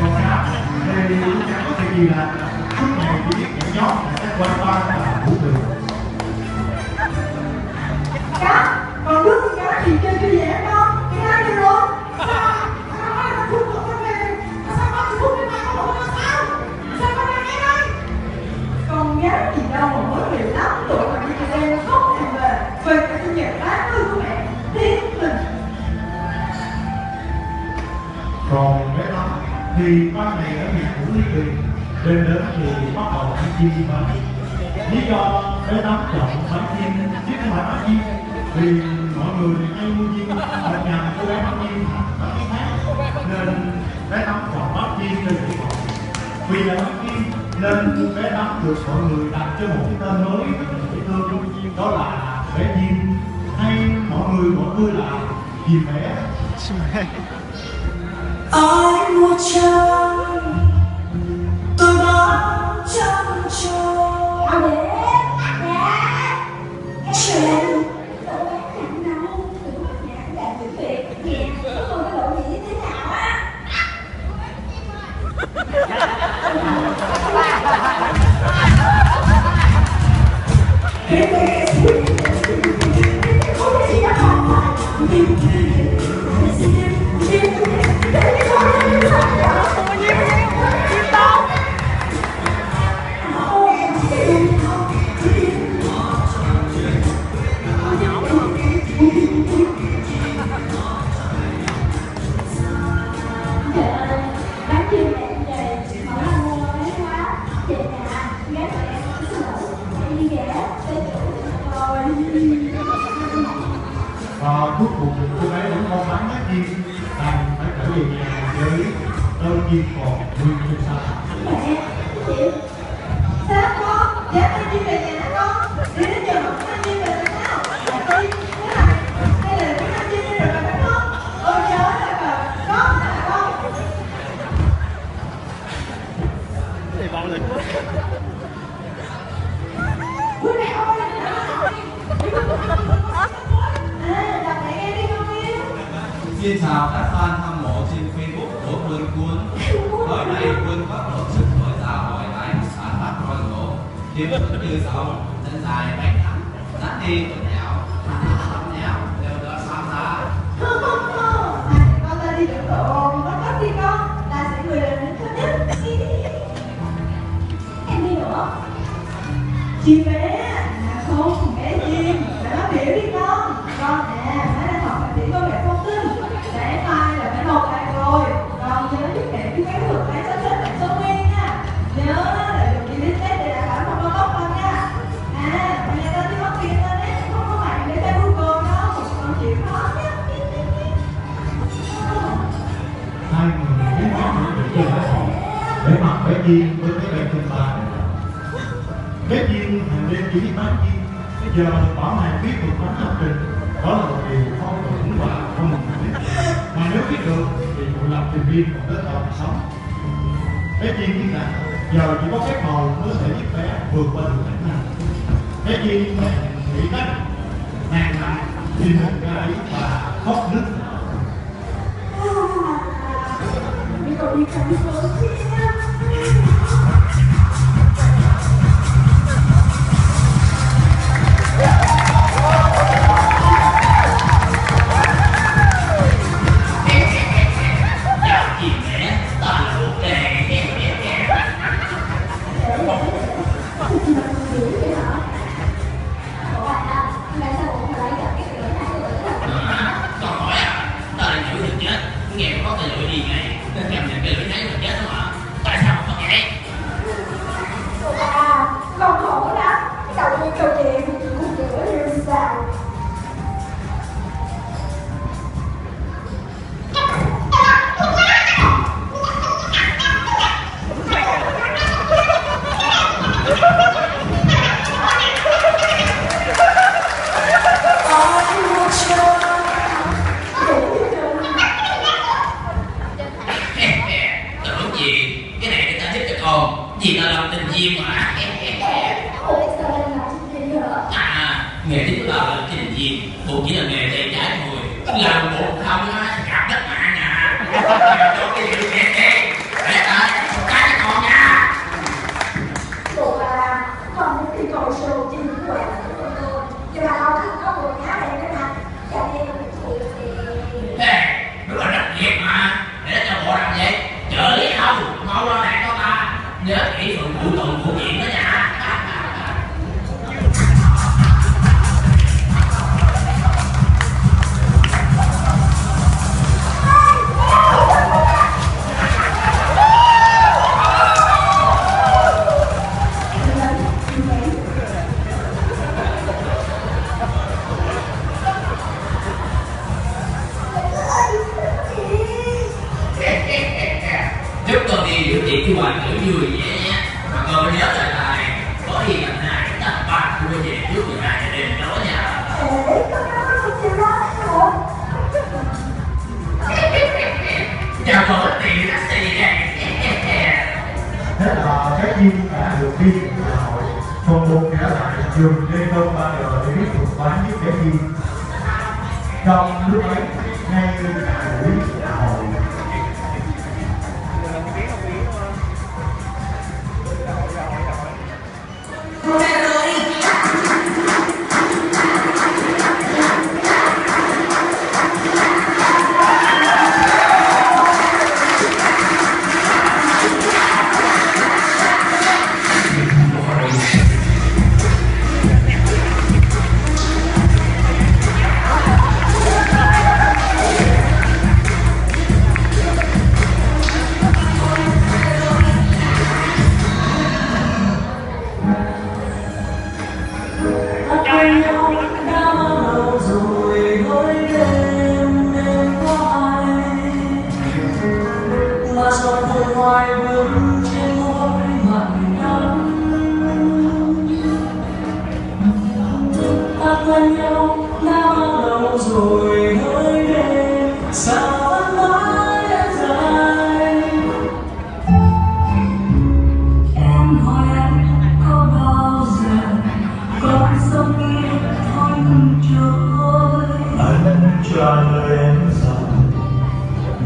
Còn sao thì chẳng có chuyện gì là suốt ngày chỉ biết nhảy nhót là các quan quan và vũ đường. Cá, còn nước thì cá thì chơi vui vẻ không? Cái hai người luôn. Sao? Sao hai thằng Phúc của con này? Sao con thì Phúc bên này con không có sao? Sao con đang nghe đây? Con gái gì đâu mà mới 15 tuổi mà đi chơi đêm không thèm về cả sinh nhật 80 của mẹ. Thiên tình. Còn bé Tâm thì ban ngày ở nhà cũng đi tìm, đêm đến thì bắt đầu ăn chim bắn. Lý do bé Tâm chọn bắn chim chứ không phải bắn chim vì mọi người hay mua chim ở nhà cô bé bắn chim bắn cái khác, nên bé Tâm chọn bắn chim trên địa bàn. Vì là bắn chim nên bé Tâm được mọi người đặt cho một cái tên mới rất là dễ thương, đó là bé chim, hay mọi người là chim bé. Ai mua trăng tôi bán trăng cho chuyện tôi bán nặng đâu từ lúc nhà cũng đạt được việc nhà của tôi cái độ gì thế nào á Và cuối cùng cô bé vẫn không bán hết chim, đành phải trở về nhà với đơn chim còn nguyên trên xa. Mẹ, chị, sao con? Dám đi chim về nhà hả con? Đi đến giờ mà con chim về rồi sao? Là chim, thế này, hay là con chim đi rồi mà phải không? Ôi trời ơi, con hả con? Thì bao lần Bữa này ôi, đọc lại nghe đi con yêu. Xin chào các fan hâm mộ trên Facebook của Quân Cuốn. Mới đây Quân có tổ chức buổi giao hỏi tại xã Bắc Con Ngộ. Điểm chuẩn như sau: chân dài bánh thẳng, dắt đi tuần nẻo, thẳng nẻo đều đỡ sao ra. Con ta đi tưởng tượng, con cất đi con, ta sẽ người lần đến thứ nhất. Em đi nữa. Chim bé, không, bé chim, phải nói biểu đi con. Con nè, phải đang học bác sĩ công nghệ thông tin. Để mai là phải nộp lại rồi. Con nhớ giúp mẹ cái cái thuật cái sắp xếp bạn số nguyên nha. Nhớ là dùng đi list test để đảm bảo không có tóc con nha. À, mà nhà ta đi mất tiền lên đấy, không có mạng để ta Google đâu. Con chịu khó nhé. Hai người biết nhau để chơi bé họ, để mặc bé chim với cái bé trên tay. Bé chim hàng đêm chỉ đi bán chim, bây giờ bảo này biết được bán lập trình, đó là một điều không tưởng và không thể. Mà nếu biết được thì một lập trình viên còn tới tận sống. Bé chim biết rằng giờ chỉ có phép màu mới sẽ giúp bé vượt qua được cảnh này. Bé chim nghĩ cách nàng lại tìm một cái và khóc nức. Đi cậu đi khám sớm nha. Con khổ lắm, cậu đi câu chuyện cũng chữa như sao. Tưởng gì, cái này người ta giúp cho con. Gì là làm tình duyên mà. Nghề tiếp là làm tình duyên, bộ chỉ là nghề tay trái thôi. Làm bộ không á, gặp đất mạng à. Cho cái gì nhớ kỹ phần phụ tùng của chuyện đó nha. Chúc con đi điều trị cái hoàn tử vui vẻ nhé. Mà con nhớ lại này, có gì gặp này chúng ta ba đưa về trước 12 giờ đêm đó nha. Chào con tiền taxi này. Thế là các chim đã được đi xã hội, còn buồn trở lại giường đêm đông 3 giờ để biết thuật toán với trẻ chim. Trong lúc ấy, ngay tại buổi xã hội, cho lời em rằng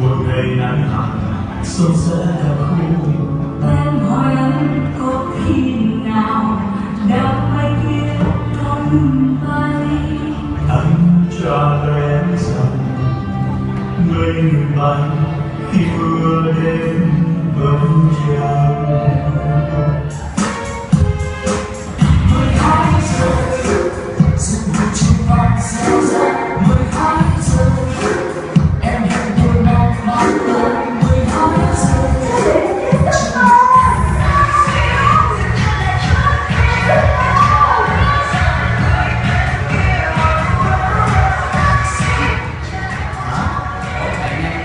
một ngày nắng hạn xuân sẽ gặp khu. Em hỏi anh có khi nào đam mê kia không bay. Anh cho lời em rằng người ngừng bay khi mưa đêm vẫn tràn.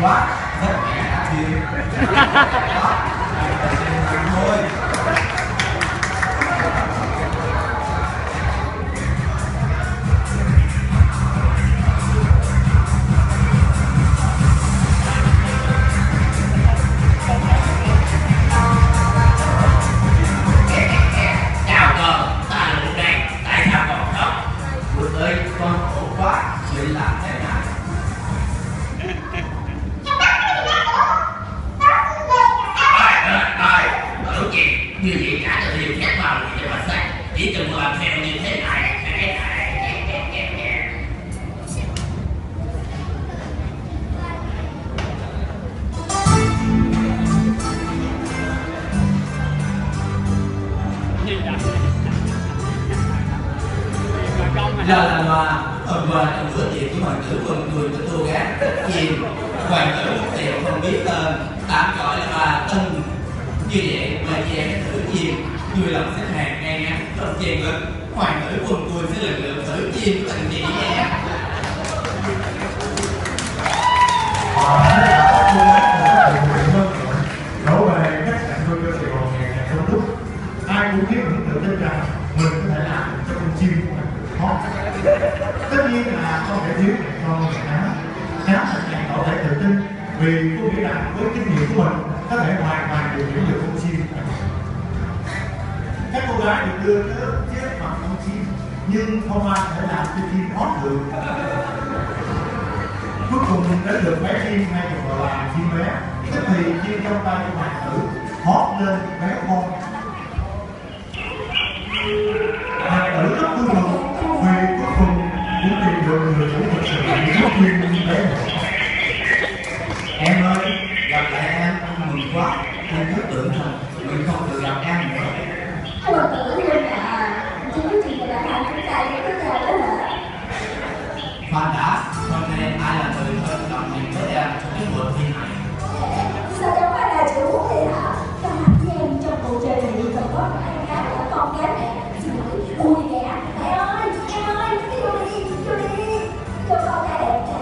Quá, rất mẹ đã thiên. Thôi. Chào con, ta là Lục đây, tại sao còn khóc? Lục ơi, con khổ quá, chuyện làm thế nào? Như vậy cả cho điều khác vào thì cho mà xanh, chỉ cần làm theo như thế này. Là loa hôm qua trong bữa tiệc của hoàng tử Quân Cười của Tô Gác rất chìm. Hoàng tử một tiệc không biết tên, tạm gọi là bà Tân. Như vậy mời chị em thử chim, vui lòng xếp hàng ngay ngắn trong chèn lực. Hoàng tử Quân Cười sẽ lần lượt thử chim của từng chị em. đổ về các sản thương cho Sài Gòn ngày càng đông đúc. Ai cũng biết những tự tin rằng mình có thể làm cho con chim của mình hot. Tất nhiên là không thể thiếu ngày con ngày cá. Cá thật này có thể tự tin vì tôi nghĩ rằng với kinh nghiệm của mình có thể hoàn toàn điều khiển được con chim. Các cô gái được đưa tới chết mặt con chim nhưng không ai thể làm cho chim hot được. Cuối cùng đến được bé chim hay còn gọi là chim bé, tức thì chim trong tay của hoàng tử hót lên bé con. Hoàng tử rất vui mừng vì cuối cùng cũng tìm được người chủ thực sự giúp chim bé. Em ơi, gặp lại em mừng quá. anh cứ tưởng rằng mình không được gặp em nữa. Tôi tưởng luôn là chú chị là bạn chúng ta với cái nhau đó hả? Khoan đã, hôm nay ai là người thân đồng hành với em trong cái buổi thi này? Sao chẳng phải là chị Út thì hả? Các bạn với em trong cuộc chơi này còn có hai cái là con cái mẹ. Xin lỗi, vui vẻ. Mẹ ơi, đi vô đi, cho con cái đẹp nè.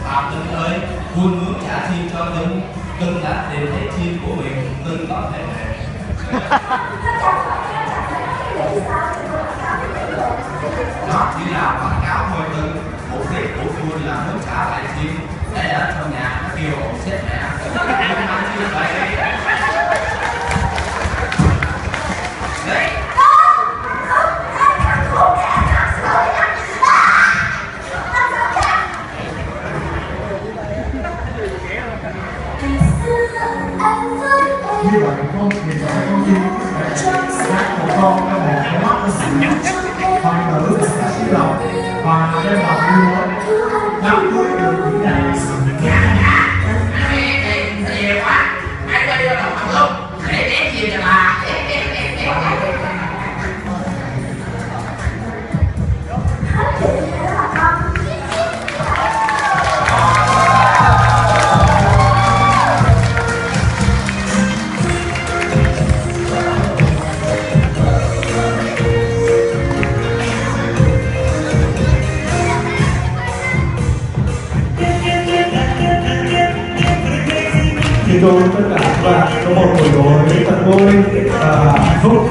Phạm Tưng ơi, Quân muốn trả chim cho Tưng. Tưng đã tìm thấy chim của mình, Tưng có thể về. Nó chỉ là quảng cáo thôi Tưng. Mục đích của Quân là muốn trả lại chim. Để ở trong nhà nó kêu ổng xếp mẹ. Tưng nói như vậy. Đấy. Như vậy con thì phải con chi hát một con với một cái mắt nó xịn hoàng tử là ca sĩ lộc và đem vào vua đám cưới được những ngày nhiều quá anh quay vô đồng bằng luôn để đếm nhiều cho bà. thì tôi tất cả các bạn có một buổi tối thật vui và hạnh phúc.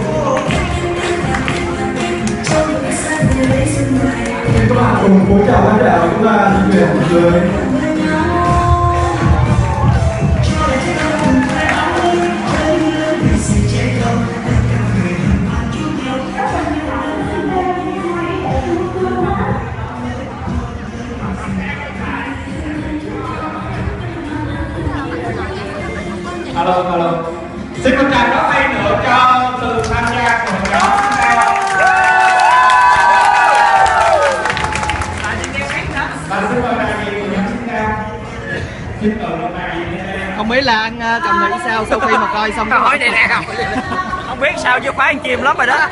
Thì các bạn cùng cúi chào khán giả của chúng ta di chuyển dưới. Alo. Xin một tràng pháo tay nữa cho sự tham gia của nhóm và xin mời đại diện của nhóm chúng ta. Xin mời đại diện. Không biết là anh cầm nghĩ sao sau khi mà coi xong Hỏi đây nè không biết sao chứ khoái anh chim lắm rồi đó.